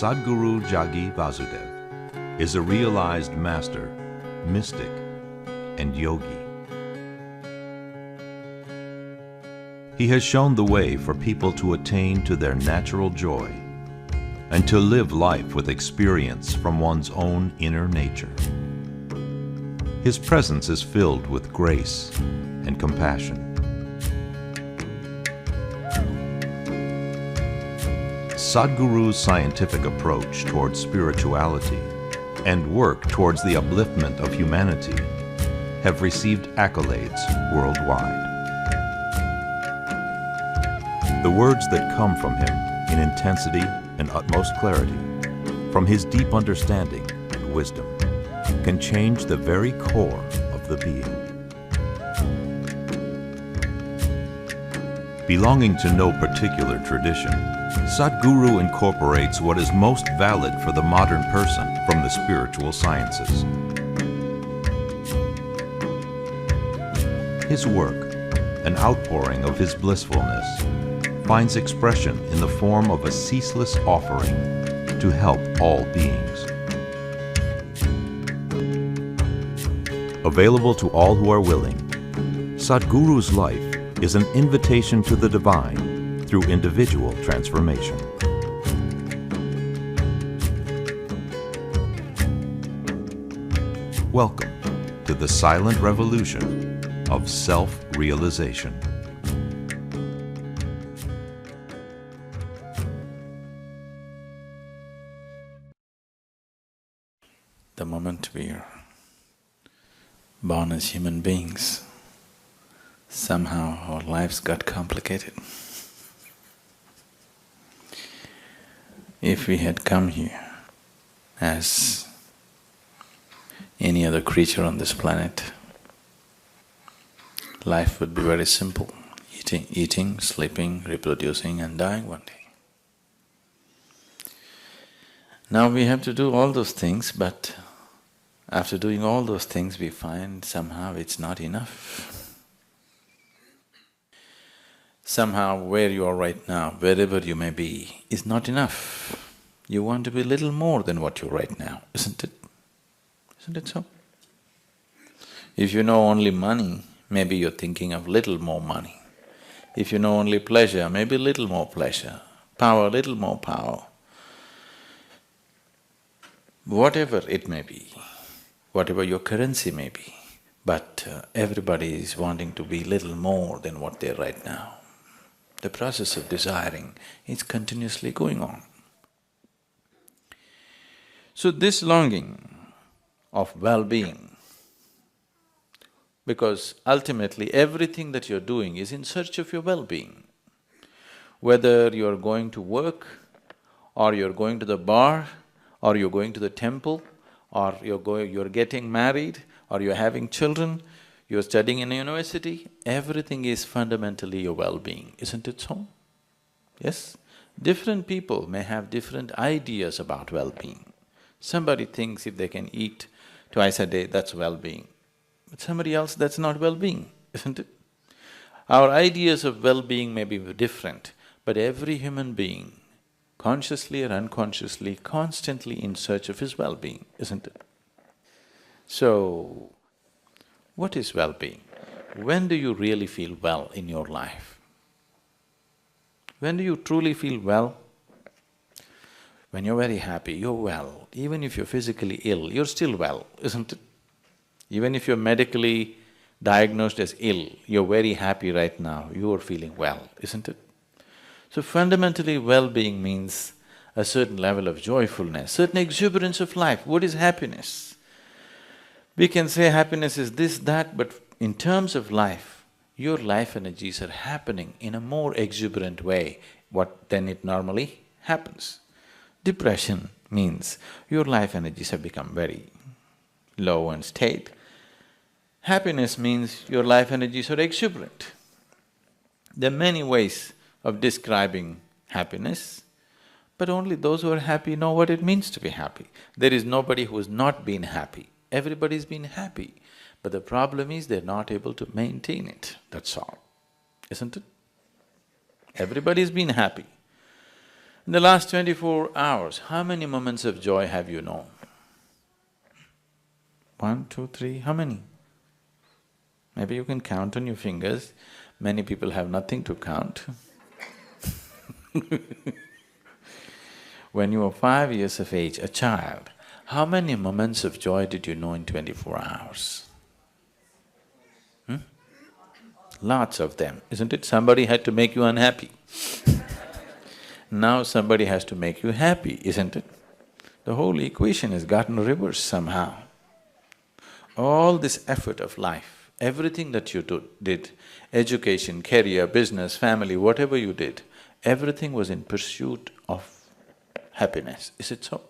Sadhguru Jagi Vasudev is a realized master, mystic, and yogi. He has shown the way for people to attain to their natural joy and to live life with experience from one's own inner nature. His presence is filled with grace and compassion. Sadhguru's scientific approach towards spirituality and work towards the upliftment of humanity have received accolades worldwide. The words that come from him in intensity and utmost clarity, from his deep understanding and wisdom, can change the very core of the being. Belonging to no particular tradition, Sadhguru incorporates what is most valid for the modern person from the spiritual sciences. His work, an outpouring of his blissfulness, finds expression in the form of a ceaseless offering to help all beings. Available to all who are willing, Sadhguru's life is an invitation to the divine through individual transformation. Welcome to the silent revolution of self-realization. The moment we are born as human beings, somehow our lives got complicated. If we had come here as any other creature on this planet, life would be very simple, eating, sleeping, reproducing and dying one day. Now we have to do all those things, but after doing all those things we find somehow it's not enough. Somehow where you are right now, wherever you may be, is not enough. You want to be little more than what you're right now, isn't it? Isn't it so? If you know only money, maybe you're thinking of little more money. If you know only pleasure, maybe little more pleasure. Power, little more power. Whatever it may be, whatever your currency may be, but everybody is wanting to be little more than what they're right now. The process of desiring is continuously going on. So this longing of well-being, because ultimately everything that you're doing is in search of your well-being. Whether you're going to work, or you're going to the bar, or you're going to the temple, or you're getting married, or you're having children, you're studying in a university, everything is fundamentally your well-being, isn't it so? Yes? Different people may have different ideas about well-being. Somebody thinks if they can eat twice a day, that's well-being. But somebody else, that's not well-being, isn't it? Our ideas of well-being may be different, but every human being, consciously or unconsciously, constantly in search of his well-being, isn't it? So, what is well-being? When do you really feel well in your life? When do you truly feel well? When you're very happy, you're well. Even if you're physically ill, you're still well, isn't it? Even if you're medically diagnosed as ill, you're very happy right now, you're feeling well, isn't it? So fundamentally, well-being means a certain level of joyfulness, certain exuberance of life. What is happiness? We can say happiness is this, that, but in terms of life, your life energies are happening in a more exuberant way than it normally happens. Depression means your life energies have become very low and state. Happiness means your life energies are exuberant. There are many ways of describing happiness, but only those who are happy know what it means to be happy. There is nobody who's not been happy. Everybody's been happy, but the problem is they're not able to maintain it, that's all, isn't it? Everybody's been happy. In the last 24 hours, how many moments of joy have you known? 1, 2, 3, how many? Maybe you can count on your fingers. Many people have nothing to count. When you were 5 years of age, a child, how many moments of joy did you know in 24 hours? Lots of them, isn't it? Somebody had to make you unhappy. Now somebody has to make you happy, isn't it? The whole equation has gotten reversed somehow. All this effort of life, everything that you did, education, career, business, family, whatever you did, everything was in pursuit of happiness, is it so?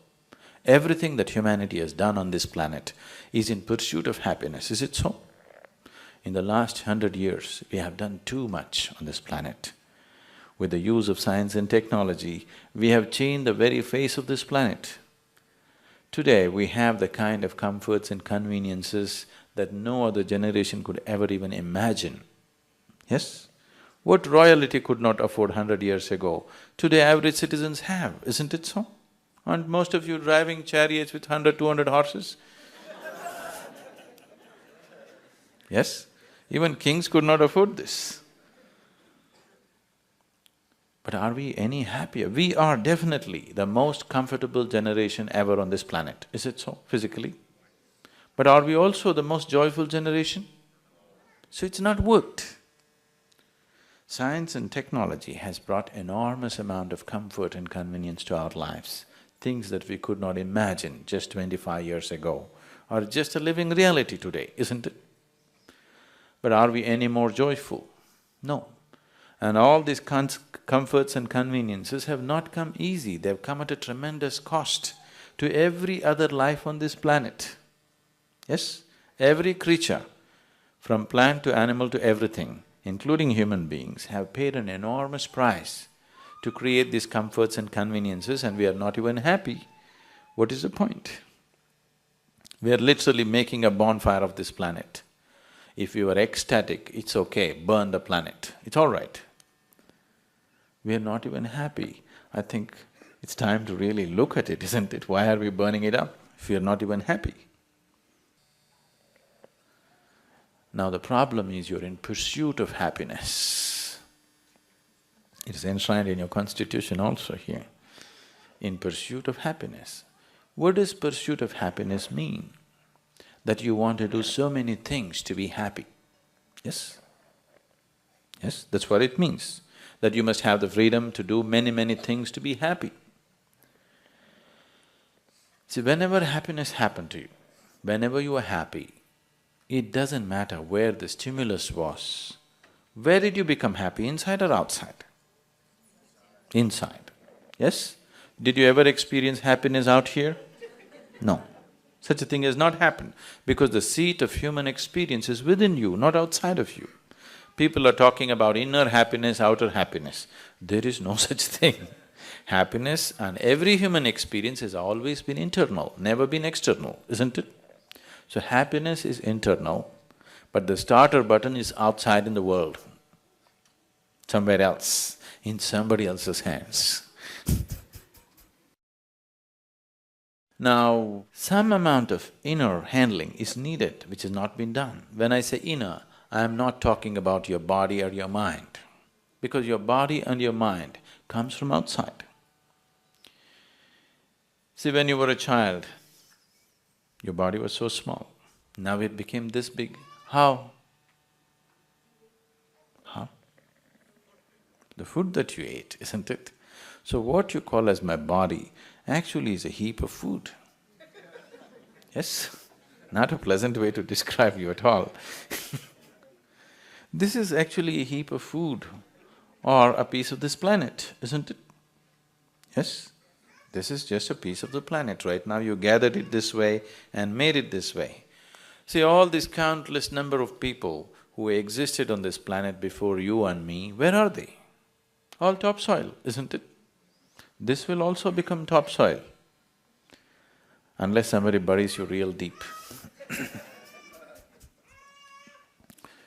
Everything that humanity has done on this planet is in pursuit of happiness, is it so? In the last 100 years, we have done too much on this planet. With the use of science and technology, we have changed the very face of this planet. Today, we have the kind of comforts and conveniences that no other generation could ever even imagine. Yes? What royalty could not afford 100 years ago, today average citizens have, isn't it so? Aren't most of you driving chariots with 100, 200 horses? Yes? Even kings could not afford this. But are we any happier? We are definitely the most comfortable generation ever on this planet, is it so, physically? But are we also the most joyful generation? So it's not worked. Science and technology has brought enormous amount of comfort and convenience to our lives, things that we could not imagine just 25 years ago, are just a living reality today, isn't it? But are we any more joyful? No. And all these comforts and conveniences have not come easy, they've come at a tremendous cost to every other life on this planet. Yes? Every creature, from plant to animal to everything, including human beings, have paid an enormous price to create these comforts and conveniences, and we are not even happy. What is the point? We are literally making a bonfire of this planet. If you are ecstatic, it's okay, burn the planet, it's all right. We are not even happy. I think it's time to really look at it, isn't it? Why are we burning it up if we are not even happy? Now the problem is you're in pursuit of happiness. It is enshrined in your constitution also here, in pursuit of happiness. What does pursuit of happiness mean? That you want to do so many things to be happy. Yes? Yes, that's what it means. That you must have the freedom to do many things to be happy. See, whenever happiness happened to you, whenever you are happy, it doesn't matter where the stimulus was. Where did you become happy, inside or outside? Inside. Yes? Did you ever experience happiness out here? No. Such a thing has not happened, because the seat of human experience is within you, not outside of you. People are talking about inner happiness, outer happiness. There is no such thing. Happiness and every human experience has always been internal, never been external, isn't it? So happiness is internal, but the starter button is outside in the world, somewhere else, in somebody else's hands. Now, some amount of inner handling is needed, which has not been done. When I say inner, I am not talking about your body or your mind, because your body and your mind comes from outside. See, when you were a child, your body was so small, now it became this big. How? How? The food that you ate, isn't it? So what you call as my body actually is a heap of food. Yes? Not a pleasant way to describe you at all. This is actually a heap of food or a piece of this planet, isn't it? Yes? This is just a piece of the planet. Right now you gathered it this way and made it this way. See, all this countless number of people who existed on this planet before you and me, where are they? All topsoil, isn't it? This will also become topsoil, unless somebody buries you real deep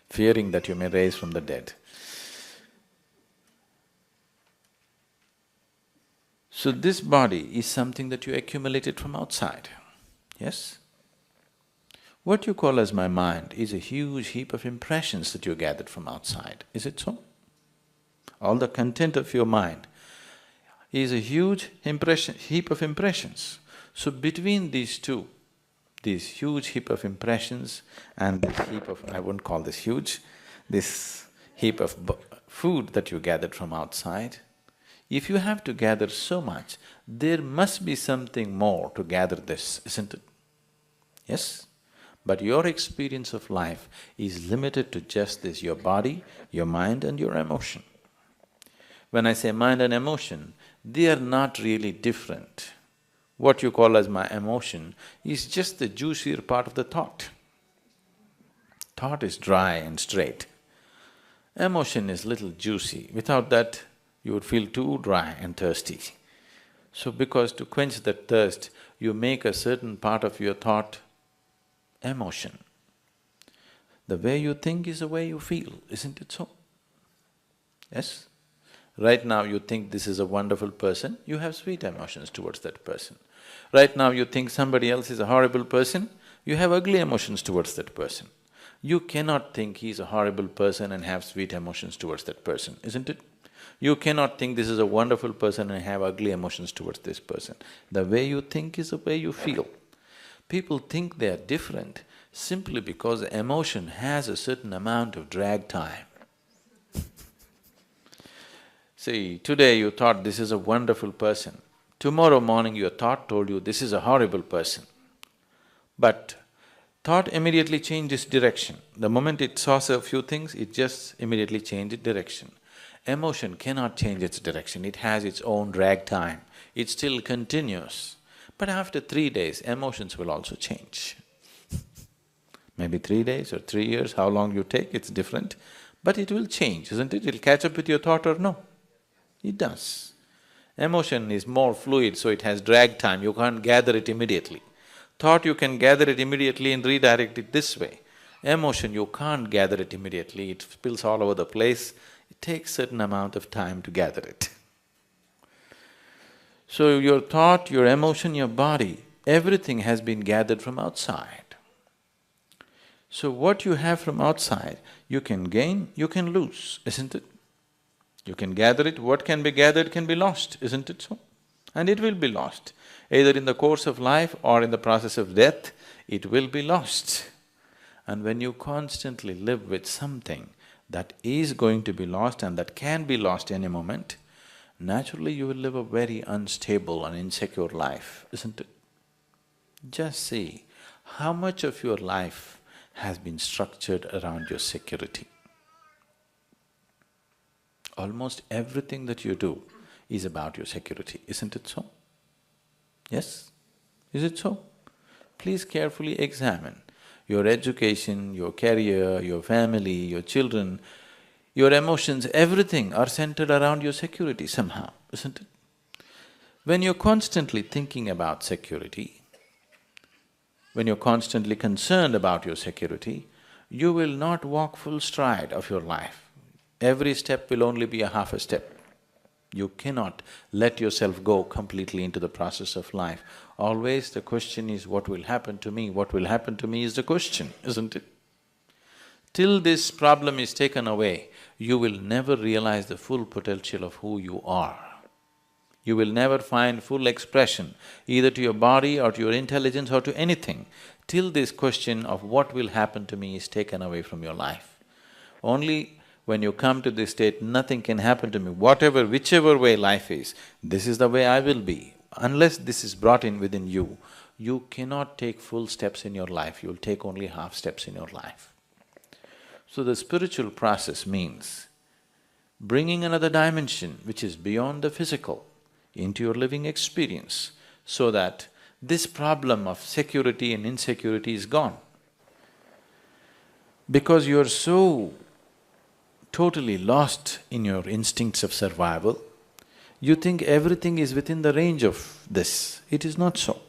fearing that you may rise from the dead. So this body is something that you accumulated from outside, yes? What you call as my mind is a huge heap of impressions that you gathered from outside, is it so? All the content of your mind is a huge heap of impressions. So between these two, this huge heap of impressions and this heap of… I won't call this huge, this heap of food that you gathered from outside, if you have to gather so much, there must be something more to gather this, isn't it? Yes? But your experience of life is limited to just this, your body, your mind and your emotion. When I say mind and emotion, they are not really different. What you call as my emotion is just the juicier part of the thought. Thought is dry and straight. Emotion is little juicy. Without that, you would feel too dry and thirsty. So because to quench that thirst, you make a certain part of your thought emotion. The way you think is the way you feel, isn't it so? Yes? Right now you think this is a wonderful person, you have sweet emotions towards that person. Right now you think somebody else is a horrible person, you have ugly emotions towards that person. You cannot think he's a horrible person and have sweet emotions towards that person, isn't it? You cannot think this is a wonderful person and have ugly emotions towards this person. The way you think is the way you feel. People think they are different simply because emotion has a certain amount of drag time. See, today you thought this is a wonderful person, tomorrow morning your thought told you this is a horrible person. But thought immediately changes direction. The moment it saw a few things, it just immediately changed direction. Emotion cannot change its direction, it has its own drag time, it still continues. But after 3 days, emotions will also change. Maybe 3 days or 3 years, how long you take, it's different, but it will change, isn't it? It'll catch up with your thought or no? It does. Emotion is more fluid, so it has drag time, you can't gather it immediately. Thought you can gather it immediately and redirect it this way. Emotion, you can't gather it immediately, it spills all over the place, it takes certain amount of time to gather it. So your thought, your emotion, your body, everything has been gathered from outside. So what you have from outside, you can gain, you can lose, isn't it? You can gather it, what can be gathered can be lost, isn't it so? And it will be lost. Either in the course of life or in the process of death, it will be lost. And when you constantly live with something that is going to be lost and that can be lost any moment, naturally you will live a very unstable and insecure life, isn't it? Just see how much of your life has been structured around your security. Almost everything that you do is about your security, isn't it so? Yes? Is it so? Please carefully examine your education, your career, your family, your children, your emotions, everything are centered around your security somehow, isn't it? When you're constantly thinking about security, when you're constantly concerned about your security, you will not walk full stride of your life. Every step will only be a half a step. You cannot let yourself go completely into the process of life. Always the question is, what will happen to me? What will happen to me is the question, isn't it? Till this problem is taken away, you will never realize the full potential of who you are. You will never find full expression, either to your body or to your intelligence or to anything, till this question of what will happen to me is taken away from your life. Only when you come to this state, nothing can happen to me, whatever, whichever way life is, this is the way I will be. Unless this is brought in within you, you cannot take full steps in your life, you'll take only half steps in your life. So the spiritual process means bringing another dimension which is beyond the physical into your living experience, so that this problem of security and insecurity is gone. Because you're so totally lost in your instincts of survival, you think everything is within the range of this. It is not so.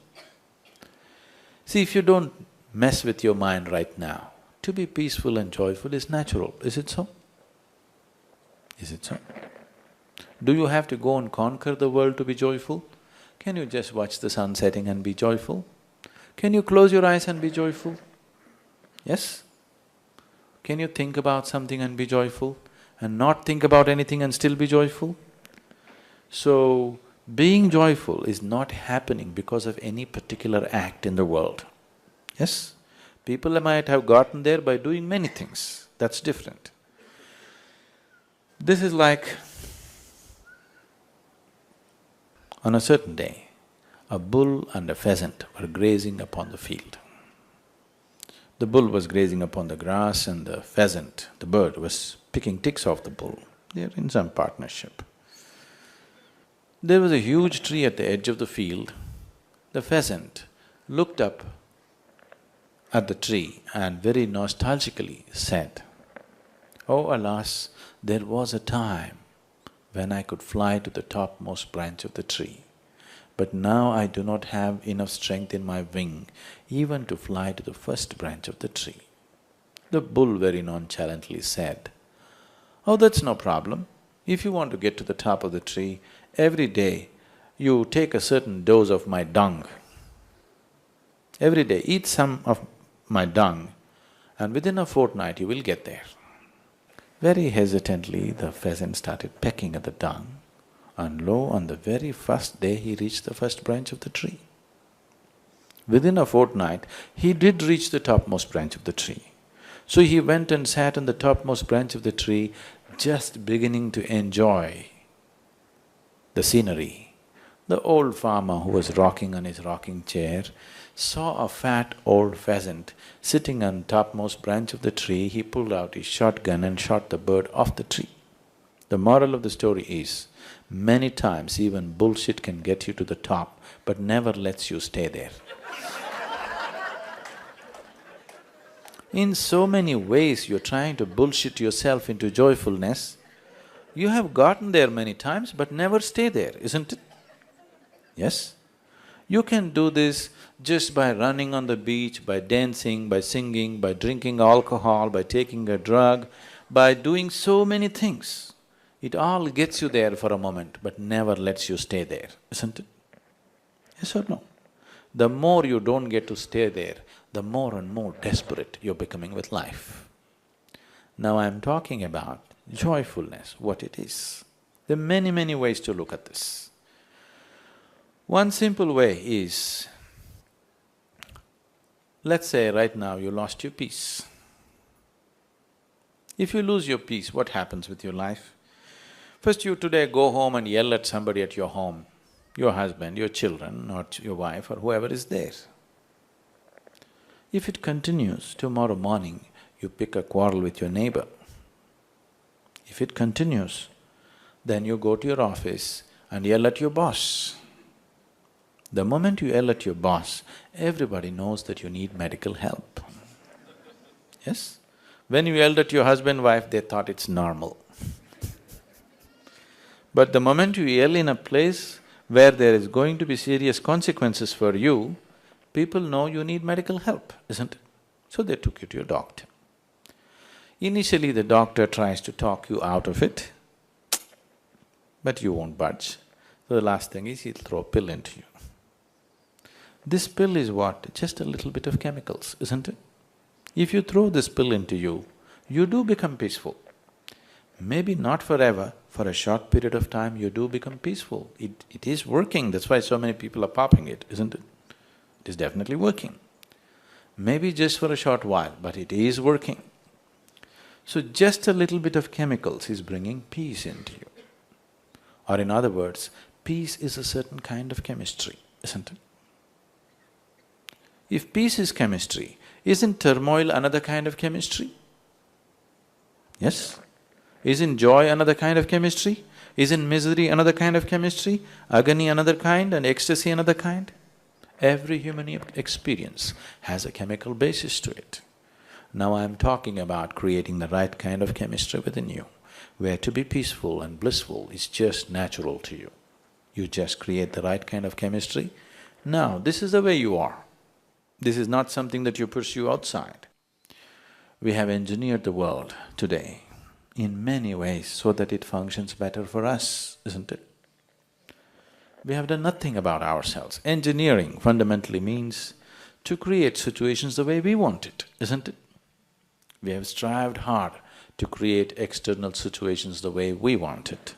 See, if you don't mess with your mind right now, to be peaceful and joyful is natural, is it so? Is it so? Do you have to go and conquer the world to be joyful? Can you just watch the sun setting and be joyful? Can you close your eyes and be joyful? Yes? Can you think about something and be joyful, and not think about anything and still be joyful? So, being joyful is not happening because of any particular act in the world. Yes? People might have gotten there by doing many things, that's different. This is like, on a certain day, a bull and a pheasant were grazing upon the field. The bull was grazing upon the grass and the pheasant, the bird, was picking ticks off the bull. They're in some partnership. There was a huge tree at the edge of the field. The pheasant looked up at the tree and very nostalgically said, "Oh alas, there was a time when I could fly to the topmost branch of the tree. But now I do not have enough strength in my wing even to fly to the first branch of the tree." The bull very nonchalantly said, "Oh, that's no problem. If you want to get to the top of the tree, every day you take a certain dose of my dung. Every day eat some of my dung and within a fortnight you will get there." Very hesitantly, the pheasant started pecking at the dung, and lo, on the very first day he reached the first branch of the tree. Within a fortnight, he did reach the topmost branch of the tree. So he went and sat on the topmost branch of the tree, just beginning to enjoy the scenery. The old farmer who was rocking on his rocking chair saw a fat old pheasant sitting on topmost branch of the tree. He pulled out his shotgun and shot the bird off the tree. The moral of the story is, many times even bullshit can get you to the top, but never lets you stay there. In so many ways you're trying to bullshit yourself into joyfulness. You have gotten there many times but never stay there, isn't it? Yes? You can do this just by running on the beach, by dancing, by singing, by drinking alcohol, by taking a drug, by doing so many things. It all gets you there for a moment but never lets you stay there, isn't it? Yes or no? The more you don't get to stay there, the more and more desperate you're becoming with life. Now I'm talking about joyfulness, what it is. There are many, many ways to look at this. One simple way is, let's say right now you lost your peace. If you lose your peace, what happens with your life? First you today go home and yell at somebody at your home, your husband, your children, or your wife, or whoever is there. If it continues, tomorrow morning you pick a quarrel with your neighbor. If it continues, then you go to your office and yell at your boss. The moment you yell at your boss, everybody knows that you need medical help. Yes? When you yelled at your husband, wife, they thought it's normal. But the moment you yell in a place where there is going to be serious consequences for you, people know you need medical help, isn't it? So they took you to your doctor. Initially the doctor tries to talk you out of it, but you won't budge. So the last thing is he'll throw a pill into you. This pill is what? Just a little bit of chemicals, isn't it? If you throw this pill into you, you do become peaceful. Maybe not forever, for a short period of time you do become peaceful. It is working, that's why so many people are popping it, isn't it? It is definitely working. Maybe just for a short while, but it is working. So just a little bit of chemicals is bringing peace into you. Or in other words, peace is a certain kind of chemistry, isn't it? If peace is chemistry, isn't turmoil another kind of chemistry? Yes? Isn't joy another kind of chemistry? Isn't misery another kind of chemistry? Agony another kind and ecstasy another kind? Every human experience has a chemical basis to it. Now I'm talking about creating the right kind of chemistry within you, where to be peaceful and blissful is just natural to you. You just create the right kind of chemistry. Now, this is the way you are. This is not something that you pursue outside. We have engineered the world today in many ways so that it functions better for us, isn't it? We have done nothing about ourselves. Engineering fundamentally means to create situations the way we want it, isn't it? We have strived hard to create external situations the way we want it.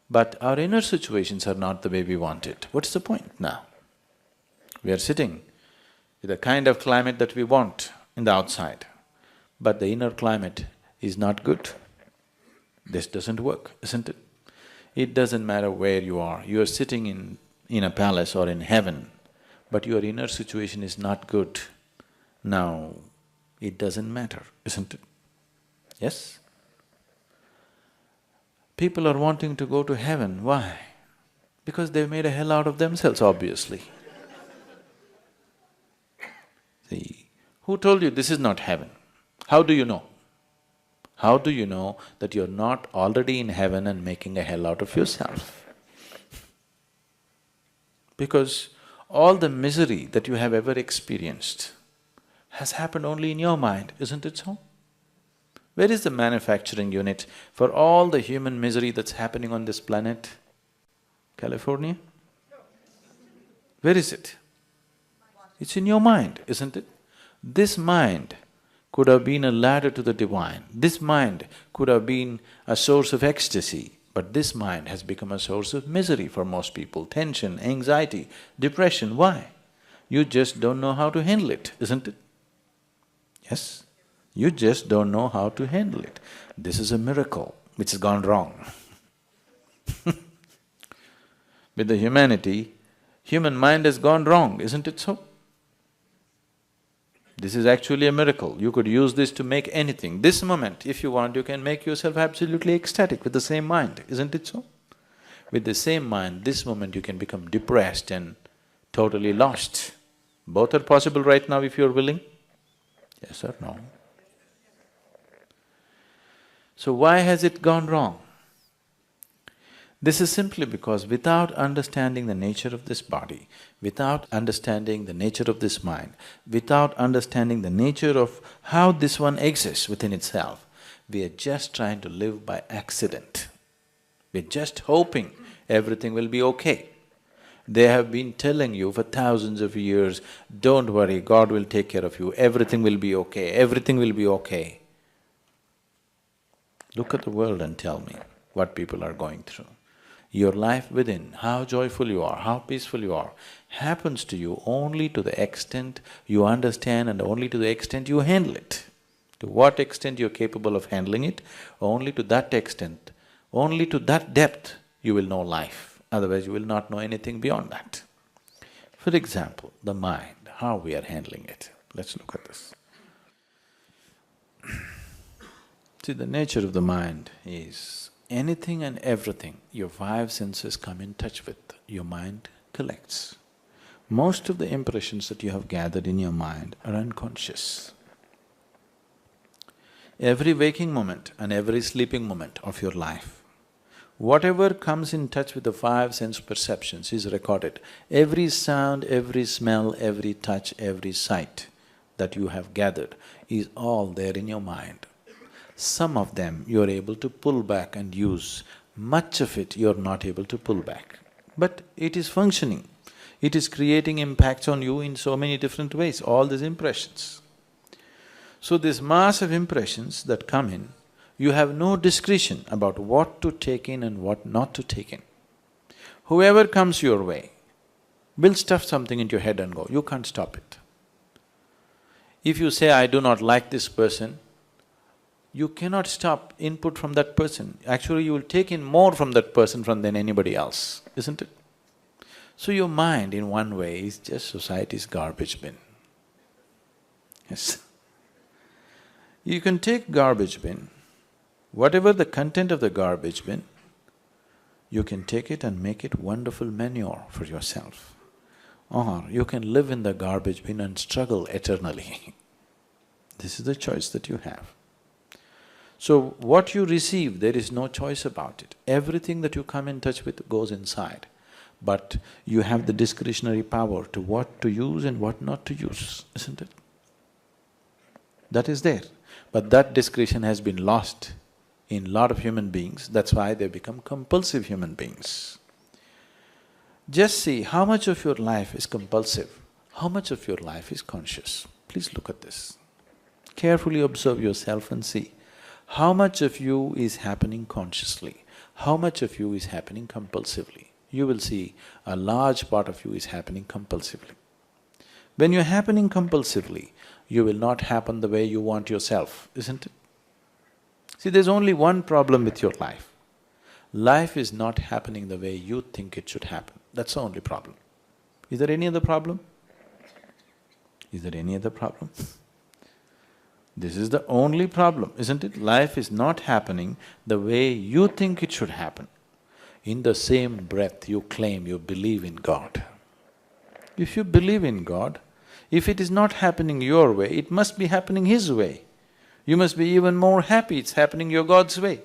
But our inner situations are not the way we want it. What's the point now? We are sitting with the kind of climate that we want in the outside, but the inner climate is not good. This doesn't work, isn't it? It doesn't matter where you are. You are sitting in a palace or in heaven, but your inner situation is not good. Now, it doesn't matter, isn't it? Yes? People are wanting to go to heaven, why? Because they've made a hell out of themselves, obviously. See, who told you this is not heaven? How do you know? How do you know that you're not already in heaven and making a hell out of yourself? Because all the misery that you have ever experienced has happened only in your mind, isn't it so? Where is the manufacturing unit for all the human misery that's happening on this planet? California? Where is it? It's in your mind, isn't it? This mind could have been a ladder to the divine. This mind could have been a source of ecstasy, but this mind has become a source of misery for most people, tension, anxiety, depression. Why? You just don't know how to handle it, isn't it? Yes? You just don't know how to handle it. This is a miracle which has gone wrong. With the humanity, human mind has gone wrong, isn't it so? This is actually a miracle. You could use this to make anything. This moment, if you want, you can make yourself absolutely ecstatic with the same mind, isn't it so? With the same mind, this moment you can become depressed and totally lost. Both are possible right now if you're willing. Yes or no? So why has it gone wrong? This is simply because without understanding the nature of this body, without understanding the nature of this mind, without understanding the nature of how this one exists within itself, we are just trying to live by accident. We're just hoping everything will be okay. They have been telling you for thousands of years, don't worry, God will take care of you, everything will be okay, everything will be okay. Look at the world and tell me what people are going through. Your life within, how joyful you are, how peaceful you are, happens to you only to the extent you understand and only to the extent you handle it. To what extent you're capable of handling it, only to that extent, only to that depth you will know life, otherwise you will not know anything beyond that. For example, the mind, how we are handling it. Let's look at this. See, the nature of the mind is anything and everything your five senses come in touch with, your mind collects. Most of the impressions that you have gathered in your mind are unconscious. Every waking moment and every sleeping moment of your life, whatever comes in touch with the five sense perceptions is recorded. Every sound, every smell, every touch, every sight that you have gathered is all there in your mind. Some of them you're able to pull back and use, much of it you're not able to pull back. But it is functioning, it is creating impacts on you in so many different ways, all these impressions. So this mass of impressions that come in, you have no discretion about what to take in and what not to take in. Whoever comes your way will stuff something into your head and go, you can't stop it. If you say, I do not like this person, you cannot stop input from that person. Actually, you will take in more from that person than anybody else, isn't it? So your mind, in one way, is just society's garbage bin. Yes. You can take garbage bin, whatever the content of the garbage bin, you can take it and make it wonderful manure for yourself. Or you can live in the garbage bin and struggle eternally. This is the choice that you have. So what you receive, there is no choice about it. Everything that you come in touch with goes inside, but you have the discretionary power to what to use and what not to use, isn't it? That is there, but that discretion has been lost in lot of human beings, that's why they become compulsive human beings. Just see how much of your life is compulsive, how much of your life is conscious. Please look at this. Carefully observe yourself and see how much of you is happening consciously, how much of you is happening compulsively. You will see a large part of you is happening compulsively. When you're happening compulsively, you will not happen the way you want yourself, isn't it? See, there's only one problem with your life. Life is not happening the way you think it should happen. That's the only problem. Is there any other problem? Is there any other problem? This is the only problem, isn't it? Life is not happening the way you think it should happen. In the same breath, you claim you believe in God. If you believe in God, if it is not happening your way, it must be happening His way. You must be even more happy it's happening your God's way.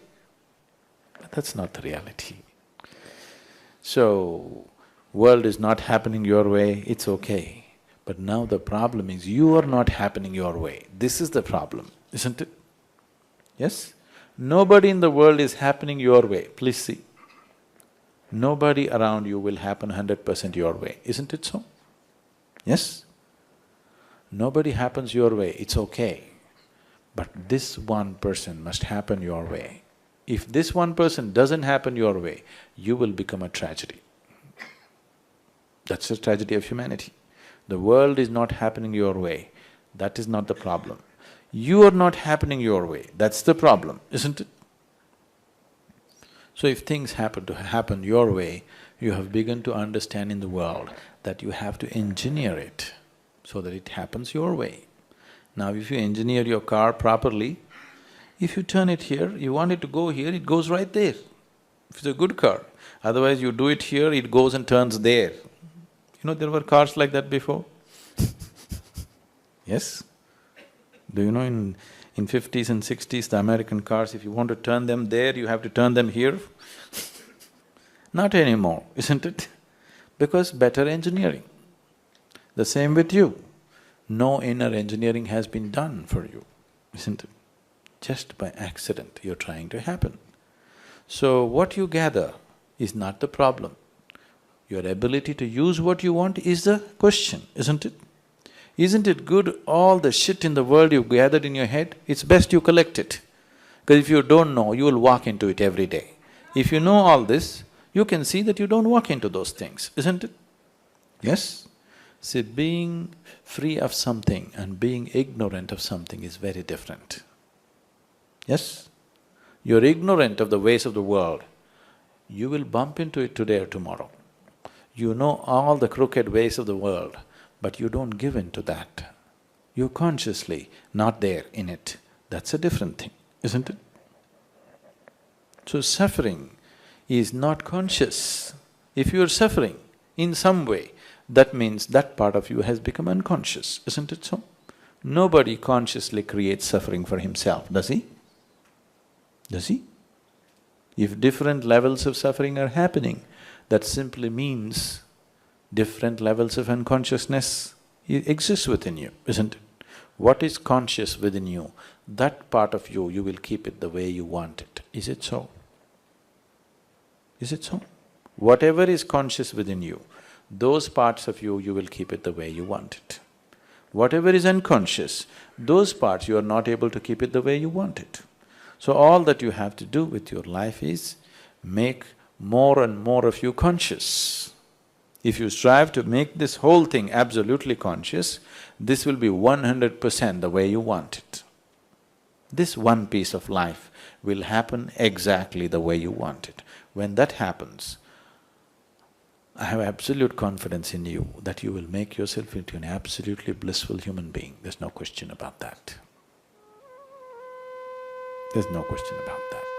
But that's not the reality. So, world is not happening your way, it's okay. But now the problem is you are not happening your way. This is the problem, isn't it? Yes? Nobody in the world is happening your way, please see. Nobody around you will happen 100% your way, isn't it so? Yes? Nobody happens your way, it's okay. But this one person must happen your way. If this one person doesn't happen your way, you will become a tragedy. That's the tragedy of humanity. The world is not happening your way, that is not the problem. You are not happening your way, that's the problem, isn't it? So if things happen to happen your way, you have begun to understand in the world that you have to engineer it so that it happens your way. Now if you engineer your car properly, if you turn it here, you want it to go here, it goes right there, if it's a good car. Otherwise you do it here, it goes and turns there. You know, there were cars like that before. Yes? Do you know in 50s and 60s, the American cars, if you want to turn them there, you have to turn them here? Not anymore, isn't it? Because better engineering. The same with you. No inner engineering has been done for you, isn't it? Just by accident you're trying to happen. So what you gather is not the problem. Your ability to use what you want is the question, isn't it? Isn't it good all the shit in the world you've gathered in your head? It's best you collect it. Because if you don't know, you will walk into it every day. If you know all this, you can see that you don't walk into those things, isn't it? Yes? See, being free of something and being ignorant of something is very different. Yes? You're ignorant of the ways of the world, you will bump into it today or tomorrow. You know all the crooked ways of the world, but you don't give in to that. You're consciously not there in it. That's a different thing, isn't it? So suffering is not conscious. If you're suffering in some way, that means that part of you has become unconscious, isn't it so? Nobody consciously creates suffering for himself, does he? Does he? If different levels of suffering are happening, that simply means different levels of unconsciousness exists within you, isn't it? What is conscious within you, that part of you, you will keep it the way you want it. Is it so? Is it so? Whatever is conscious within you, those parts of you, you will keep it the way you want it. Whatever is unconscious, those parts you are not able to keep it the way you want it. So all that you have to do with your life is make more and more of you conscious. If you strive to make this whole thing absolutely conscious, this will be 100% the way you want it. This one piece of life will happen exactly the way you want it. When that happens, I have absolute confidence in you that you will make yourself into an absolutely blissful human being, there's no question about that. There's no question about that.